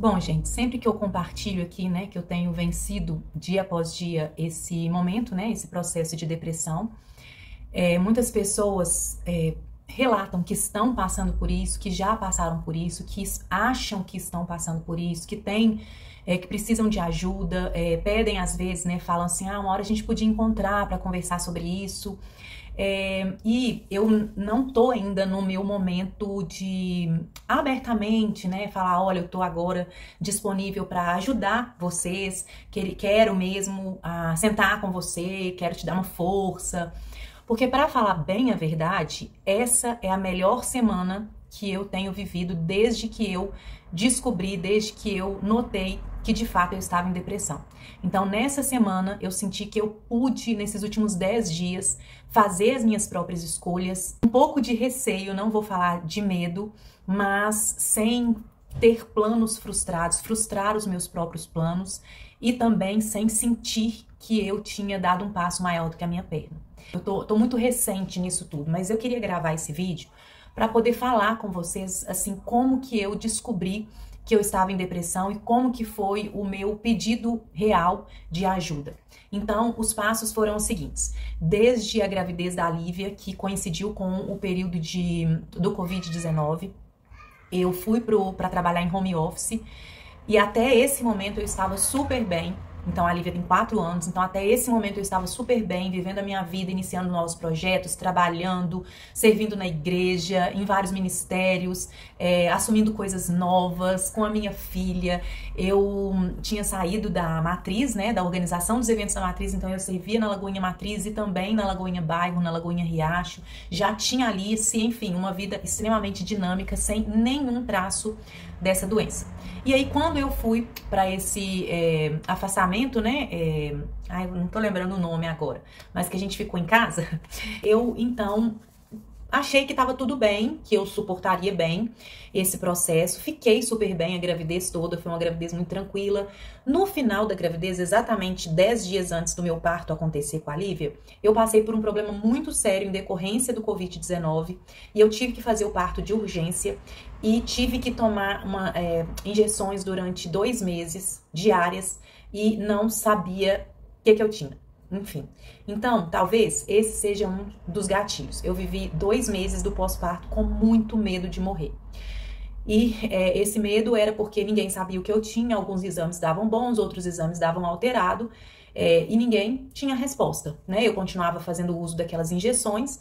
Bom, gente, sempre que eu compartilho aqui, né, que eu tenho vencido dia após dia esse momento, né, esse processo de depressão, muitas pessoas relatam que estão passando por isso, que já passaram por isso, que acham que estão passando por isso, que que precisam de ajuda, pedem às vezes, né, falam assim, uma hora a gente podia encontrar para conversar sobre isso. E eu não tô ainda no meu momento de abertamente, né, falar, olha, eu tô agora disponível para ajudar vocês, quero mesmo sentar com você, quero te dar uma força, porque para falar bem a verdade, essa é a melhor semana que eu tenho vivido desde que eu descobri, desde que eu notei que de fato eu estava em depressão. Então, nessa semana, eu senti que eu pude, nesses últimos 10 dias, fazer as minhas próprias escolhas. Um pouco de receio, não vou falar de medo, mas sem ter planos frustrados, frustrar os meus próprios planos e também sem sentir que eu tinha dado um passo maior do que a minha perna. Eu tô muito recente nisso tudo, mas eu queria gravar esse vídeo para poder falar com vocês, assim, como que eu descobri que eu estava em depressão e como que foi o meu pedido real de ajuda. Então, os passos foram os seguintes. Desde a gravidez da Lívia, que coincidiu com o período do Covid-19, eu fui para trabalhar em home office e até esse momento eu estava super bem. Então, a Lívia tem 4 anos, então até esse momento eu estava super bem, vivendo a minha vida, iniciando novos projetos, trabalhando, servindo na igreja, em vários ministérios, assumindo coisas novas, com a minha filha. Eu tinha saído da Matriz, né, da organização dos eventos da Matriz, então eu servia na Lagoinha Matriz e também na Lagoinha Bairro, na Lagoinha Riacho. Já tinha Alice, enfim, uma vida extremamente dinâmica, sem nenhum traço dessa doença. E aí, quando eu fui para esse afastamento, né? Eu não tô lembrando o nome agora, mas que a gente ficou em casa, eu então achei que tava tudo bem, que eu suportaria bem esse processo. Fiquei super bem a gravidez toda, foi uma gravidez muito tranquila. No final da gravidez, exatamente 10 dias antes do meu parto acontecer com a Lívia, eu passei por um problema muito sério em decorrência do Covid-19 e eu tive que fazer o parto de urgência e tive que tomar injeções durante 2 meses diárias e não sabia o que eu tinha. Enfim, então, talvez esse seja um dos gatilhos. Eu vivi 2 meses do pós-parto com muito medo de morrer. E esse medo era porque ninguém sabia o que eu tinha, alguns exames davam bons, outros exames davam alterado, e ninguém tinha resposta, né? Eu continuava fazendo uso daquelas injeções,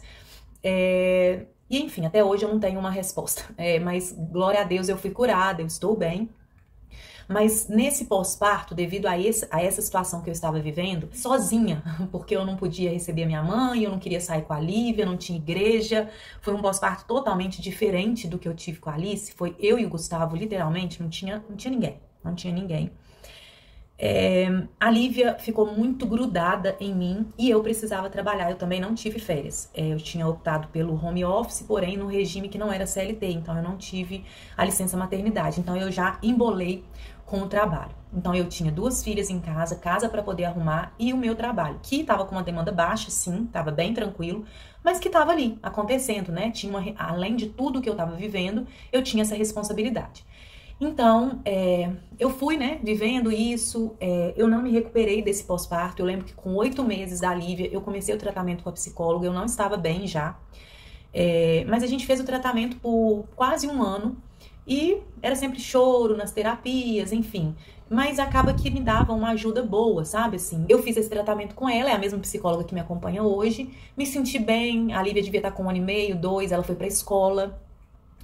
e enfim, até hoje eu não tenho uma resposta. Mas, glória a Deus, eu fui curada, eu estou bem. Mas nesse pós-parto, devido a essa situação que eu estava vivendo, sozinha, porque eu não podia receber a minha mãe, eu não queria sair com a Lívia, não tinha igreja, foi um pós-parto totalmente diferente do que eu tive com a Alice, foi eu e o Gustavo, literalmente, não tinha ninguém. A Lívia ficou muito grudada em mim e eu precisava trabalhar, eu também não tive férias. Eu tinha optado pelo home office, porém no regime que não era CLT, então eu não tive a licença maternidade, então eu já embolei com o trabalho. Então eu tinha 2 filhas em casa para poder arrumar e o meu trabalho, que estava com uma demanda baixa, sim, estava bem tranquilo, mas que estava ali, acontecendo, né? Além de tudo que eu estava vivendo, eu tinha essa responsabilidade. Então, eu fui, né, vivendo isso, eu não me recuperei desse pós-parto. Eu lembro que com 8 meses da Lívia, eu comecei o tratamento com a psicóloga, eu não estava bem já, mas a gente fez o tratamento por quase 1 ano, e era sempre choro nas terapias, enfim, mas acaba que me dava uma ajuda boa, sabe, assim. Eu fiz esse tratamento com ela, é a mesma psicóloga que me acompanha hoje, me senti bem, a Lívia devia estar com 1 ano e meio, 2, ela foi pra escola,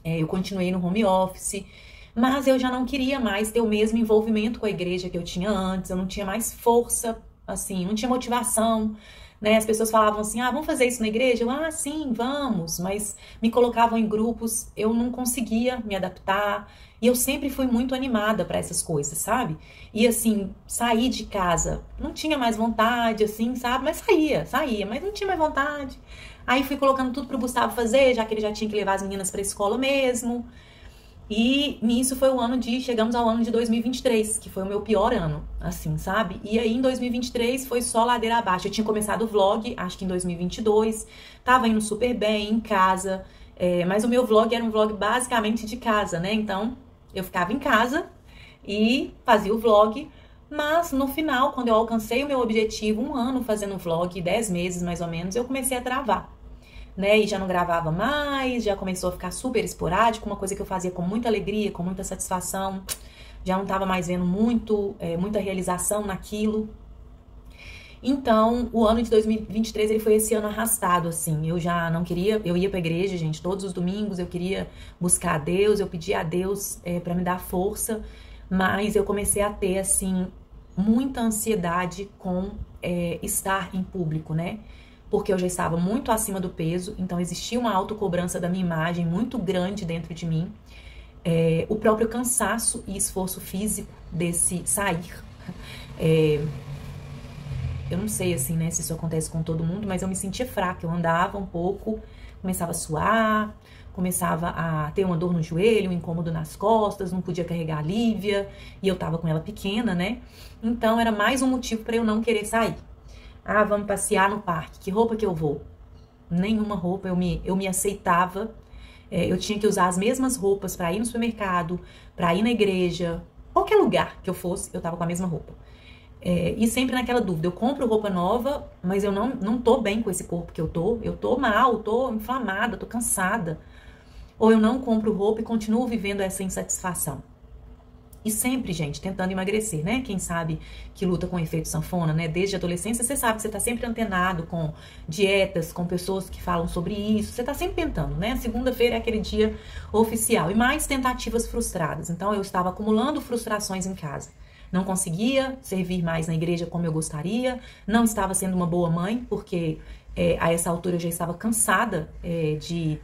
eu continuei no home office, mas eu já não queria mais ter o mesmo envolvimento com a igreja que eu tinha antes, eu não tinha mais força, assim, não tinha motivação, né? As pessoas falavam assim, vamos fazer isso na igreja? Eu, sim, vamos, mas me colocavam em grupos, eu não conseguia me adaptar, e eu sempre fui muito animada para essas coisas, sabe? E assim, sair de casa, não tinha mais vontade, assim, sabe? Mas saía, mas não tinha mais vontade. Aí fui colocando tudo pro Gustavo fazer, já que ele já tinha que levar as meninas pra escola mesmo. E nisso foi chegamos ao ano de 2023, que foi o meu pior ano, assim, sabe? E aí em 2023 foi só ladeira abaixo. Eu tinha começado o vlog, acho que em 2022, tava indo super bem, em casa, mas o meu vlog era um vlog basicamente de casa, né? Então, eu ficava em casa e fazia o vlog. Mas no final, quando eu alcancei o meu objetivo, 1 ano fazendo vlog, 10 meses mais ou menos, eu comecei a travar, né? E já não gravava mais, já começou a ficar super esporádico, uma coisa que eu fazia com muita alegria, com muita satisfação. Já não estava mais vendo muita realização naquilo. Então, o ano de 2023, ele foi esse ano arrastado, assim. Eu já não queria, eu ia pra igreja, gente, todos os domingos, eu queria buscar a Deus, eu pedia a Deus pra me dar força, mas eu comecei a ter, assim, muita ansiedade com estar em público, né? Porque eu já estava muito acima do peso, então existia uma autocobrança da minha imagem muito grande dentro de mim. O próprio cansaço e esforço físico desse sair. Eu não sei, assim, né, se isso acontece com todo mundo, mas eu me sentia fraca. Eu andava um pouco, começava a suar, começava a ter uma dor no joelho, um incômodo nas costas, não podia carregar a Lívia, e eu tava com ela pequena, né? Então era mais um motivo pra eu não querer sair. Ah, vamos passear no parque. Que roupa que eu vou? Nenhuma roupa, eu me aceitava. Eu tinha que usar as mesmas roupas pra ir no supermercado, pra ir na igreja, qualquer lugar que eu fosse, eu tava com a mesma roupa. E sempre naquela dúvida, eu compro roupa nova, mas eu não tô bem com esse corpo que eu tô mal, tô inflamada, tô cansada. Ou eu não compro roupa e continuo vivendo essa insatisfação. E sempre, gente, tentando emagrecer, né? Quem sabe que luta com o efeito sanfona, né? Desde a adolescência, você sabe que você tá sempre antenado com dietas, com pessoas que falam sobre isso. Você tá sempre tentando, né? Segunda-feira é aquele dia oficial. E mais tentativas frustradas. Então, eu estava acumulando frustrações em casa. Não conseguia servir mais na igreja como eu gostaria. Não estava sendo uma boa mãe, porque a essa altura eu já estava cansada de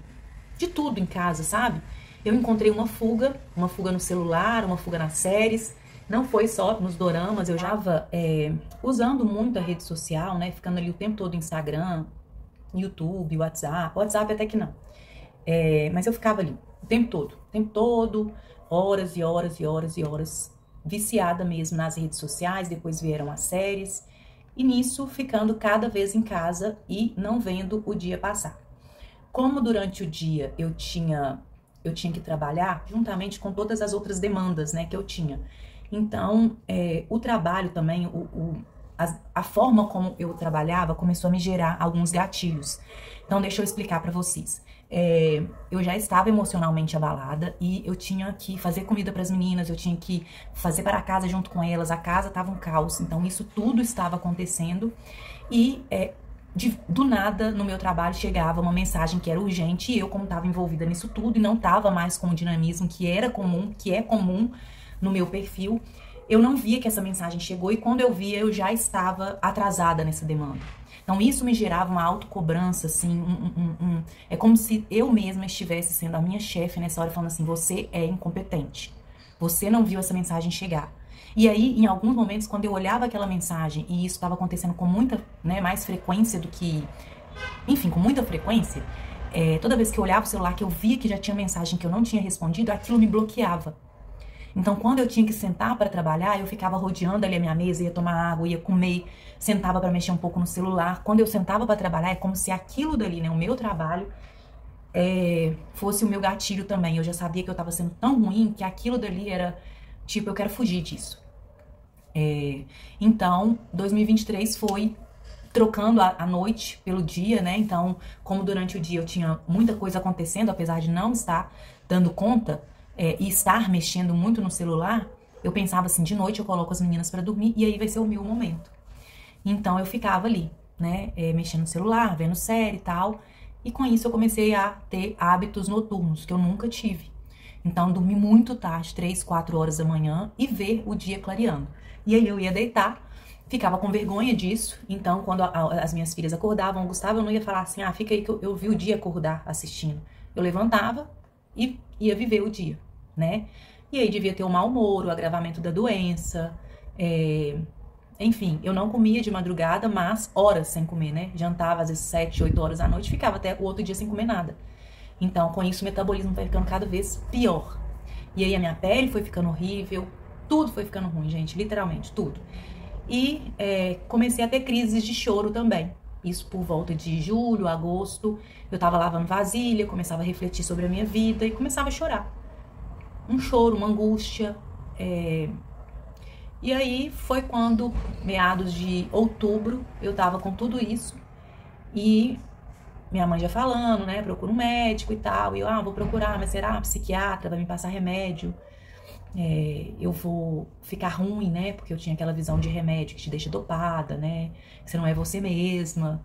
tudo em casa, sabe? Eu encontrei uma fuga no celular, uma fuga nas séries. Não foi só nos doramas, eu já estava usando muito a rede social, né? Ficando ali o tempo todo no Instagram, YouTube, WhatsApp. WhatsApp até que não. Mas eu ficava ali o tempo todo, horas e horas e horas e horas, viciada mesmo nas redes sociais. Depois vieram as séries. E nisso, ficando cada vez em casa e não vendo o dia passar. Como durante o dia eu tinha que trabalhar juntamente com todas as outras demandas, né, que eu tinha. Então, o trabalho também, a forma como eu trabalhava começou a me gerar alguns gatilhos. Então, deixa eu explicar pra vocês. Eu já estava emocionalmente abalada e eu tinha que fazer comida para as meninas, eu tinha que fazer para a casa junto com elas, a casa estava um caos, então isso tudo estava acontecendo e do nada, no meu trabalho, chegava uma mensagem que era urgente e eu, como estava envolvida nisso tudo e não estava mais com o dinamismo que é comum no meu perfil, eu não via que essa mensagem chegou e quando eu via, eu já estava atrasada nessa demanda. Então, isso me gerava uma autocobrança, assim, é como se eu mesma estivesse sendo a minha chefe nessa hora, falando assim, você é incompetente, você não viu essa mensagem chegar. E aí, em alguns momentos, quando eu olhava aquela mensagem, e isso estava acontecendo com muita, né, mais frequência do que... Enfim, com muita frequência, toda vez que eu olhava o celular, que eu via que já tinha mensagem que eu não tinha respondido, aquilo me bloqueava. Então, quando eu tinha que sentar para trabalhar, eu ficava rodeando ali a minha mesa, ia tomar água, ia comer, sentava para mexer um pouco no celular. Quando eu sentava para trabalhar, é como se aquilo dali, né, o meu trabalho, fosse o meu gatilho também. Eu já sabia que eu estava sendo tão ruim que aquilo dali era, tipo, eu quero fugir disso. Então, 2023 foi trocando a noite pelo dia, né? Então, como durante o dia eu tinha muita coisa acontecendo, apesar de não estar dando conta e estar mexendo muito no celular, eu pensava assim, de noite eu coloco as meninas pra dormir e aí vai ser o meu momento. Então, eu ficava ali, né? Mexendo no celular, vendo série e tal. E com isso eu comecei a ter hábitos noturnos, que eu nunca tive. Então, dormir muito tarde, 3, 4 horas da manhã e ver o dia clareando. E aí eu ia deitar, ficava com vergonha disso. Então, quando as minhas filhas acordavam, Gustavo, eu não ia falar assim, fica aí que eu vi o dia acordar assistindo. Eu levantava e ia viver o dia, né? E aí devia ter o mau humor, o agravamento da doença. Enfim, eu não comia de madrugada, mas horas sem comer, né? Jantava às vezes 7, 8 horas da noite, ficava até o outro dia sem comer nada. Então, com isso, o metabolismo vai ficando cada vez pior. E aí a minha pele foi ficando horrível, tudo foi ficando ruim, gente, literalmente, tudo. E comecei a ter crises de choro também. Isso por volta de julho, agosto. Eu tava lavando vasilha, começava a refletir sobre a minha vida e começava a chorar. Um choro, uma angústia. E aí foi quando, meados de outubro, eu tava com tudo isso e minha mãe já falando, né, procura um médico e tal, e eu, vou procurar, mas será? Psiquiatra, vai me passar remédio, eu vou ficar ruim, né, porque eu tinha aquela visão de remédio que te deixa dopada, né, que você não é você mesma,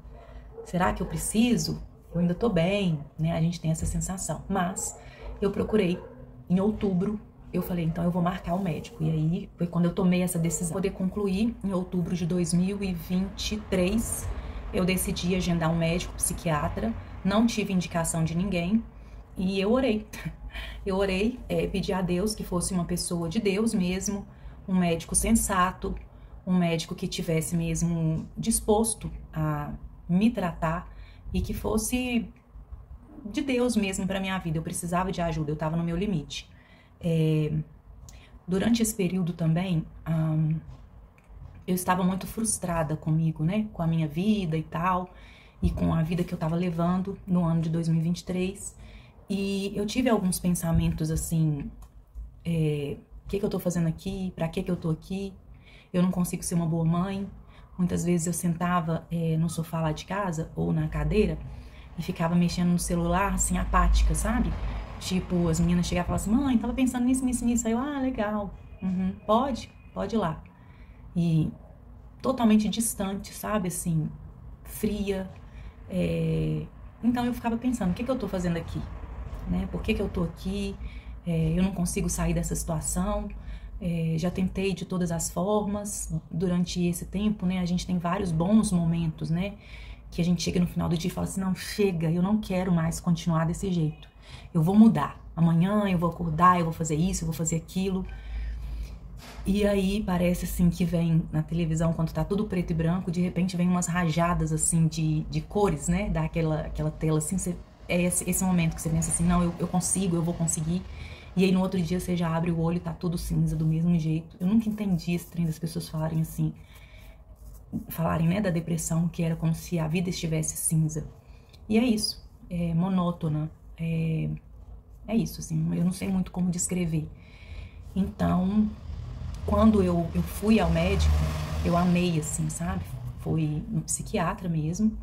será que eu preciso? Eu ainda tô bem, né, a gente tem essa sensação, mas eu procurei em outubro. Eu falei, então eu vou marcar o médico. E aí foi quando eu tomei essa decisão. Poder concluir, em outubro de 2023, eu decidi agendar um médico psiquiatra. Não tive indicação de ninguém. E eu orei. Eu orei, pedi a Deus que fosse uma pessoa de Deus mesmo, um médico sensato, um médico que tivesse mesmo disposto a me tratar e que fosse de Deus mesmo para minha vida. Eu precisava de ajuda, eu estava no meu limite. Durante esse período também, eu estava muito frustrada comigo, né? Com a minha vida e tal, e com a vida que eu estava levando no ano de 2023. E eu tive alguns pensamentos assim, o que eu tô fazendo aqui? Pra que eu tô aqui? Eu não consigo ser uma boa mãe. Muitas vezes eu sentava no sofá lá de casa, ou na cadeira, e ficava mexendo no celular, assim, apática, sabe? Tipo, as meninas chegavam e falavam assim, mãe, tava pensando nisso, nisso, nisso. Aí eu, legal. Pode ir lá. E totalmente distante, sabe? Assim, fria. Então eu ficava pensando, o que eu tô fazendo aqui? Né? Por que eu tô aqui? Eu não consigo sair dessa situação. Já tentei de todas as formas. Durante esse tempo, né? A gente tem vários bons momentos, né? Que a gente chega no final do dia e fala assim, não, chega, eu não quero mais continuar desse jeito. Eu vou mudar. Amanhã eu vou acordar, eu vou fazer isso, eu vou fazer aquilo. E aí parece assim que vem na televisão, quando tá tudo preto e branco, de repente vem umas rajadas assim de cores, né? Dá aquela tela assim, é esse momento que você pensa assim, não, eu consigo, eu vou conseguir. E aí no outro dia você já abre o olho e tá tudo cinza do mesmo jeito. Eu nunca entendi esse trem das pessoas falarem assim, né, da depressão, que era como se a vida estivesse cinza. E é isso, é monótona, é isso, assim, eu não sei muito como descrever. Então, quando eu fui ao médico, eu amei, assim, sabe? Foi no psiquiatra mesmo.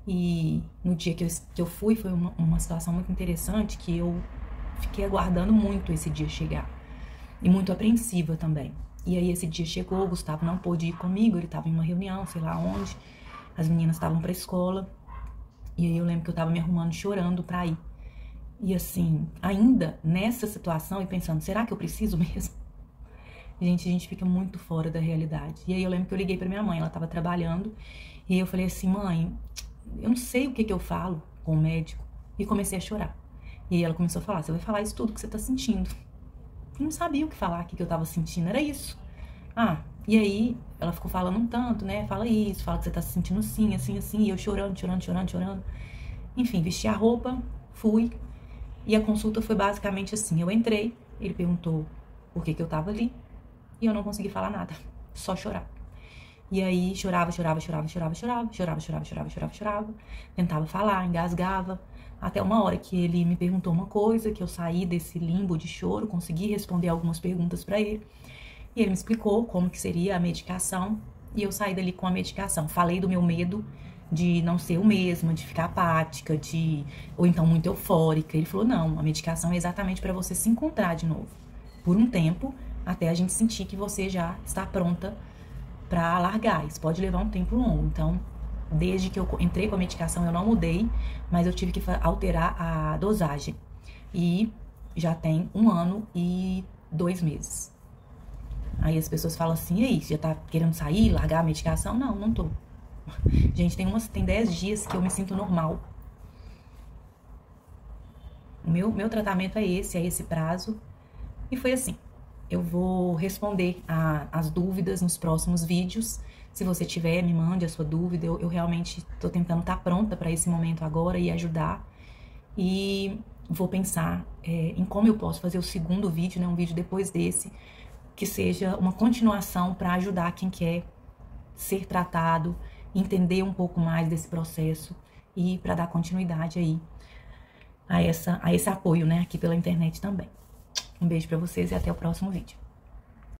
E no dia que eu fui, foi uma situação muito interessante, que eu fiquei aguardando muito esse dia chegar. E muito apreensiva também. E aí esse dia chegou, o Gustavo não pôde ir comigo, ele estava em uma reunião, sei lá onde. As meninas estavam pra escola. E aí eu lembro que eu tava me arrumando, chorando pra ir. E assim, ainda nessa situação e pensando, será que eu preciso mesmo? Gente, a gente fica muito fora da realidade. E aí eu lembro que eu liguei pra minha mãe, ela tava trabalhando. E aí eu falei assim, mãe, eu não sei o que eu falo com o médico. E comecei a chorar. E aí ela começou a falar, você vai falar isso tudo que você tá sentindo. Eu não sabia o que falar, o que eu tava sentindo, era isso. E aí ela ficou falando um tanto, né? Fala isso, fala que você tá se sentindo assim, assim, assim. E eu chorando. Enfim, vesti a roupa, fui. E a consulta foi basicamente assim, eu entrei, ele perguntou por que eu tava ali. E eu não consegui falar nada, só chorar. E aí chorava. Tentava falar, engasgava. Até uma hora que ele me perguntou uma coisa, que eu saí desse limbo de choro, consegui responder algumas perguntas pra ele. E ele me explicou como que seria a medicação. E eu saí dali com a medicação. Falei do meu medo de não ser o mesmo, de ficar apática, ou então muito eufórica. Ele falou, não, a medicação é exatamente pra você se encontrar de novo. Por um tempo, até a gente sentir que você já está pronta pra largar. Isso pode levar um tempo longo. Então, desde que eu entrei com a medicação, eu não mudei, mas eu tive que alterar a dosagem. E já tem 1 ano e 2 meses. Aí as pessoas falam assim, e aí, você já tá querendo sair, largar a medicação? Não, não tô. Gente, tem 10 dias que eu me sinto normal. O meu tratamento é esse prazo. E foi assim. Eu vou responder as dúvidas nos próximos vídeos. Se você tiver, me mande a sua dúvida. Eu realmente tô tentando estar pronta para esse momento agora e ajudar. E vou pensar em como eu posso fazer o segundo vídeo, né, um vídeo depois desse, que seja uma continuação para ajudar quem quer ser tratado, entender um pouco mais desse processo e para dar continuidade aí a esse apoio, né, aqui pela internet também. Um beijo para vocês e até o próximo vídeo.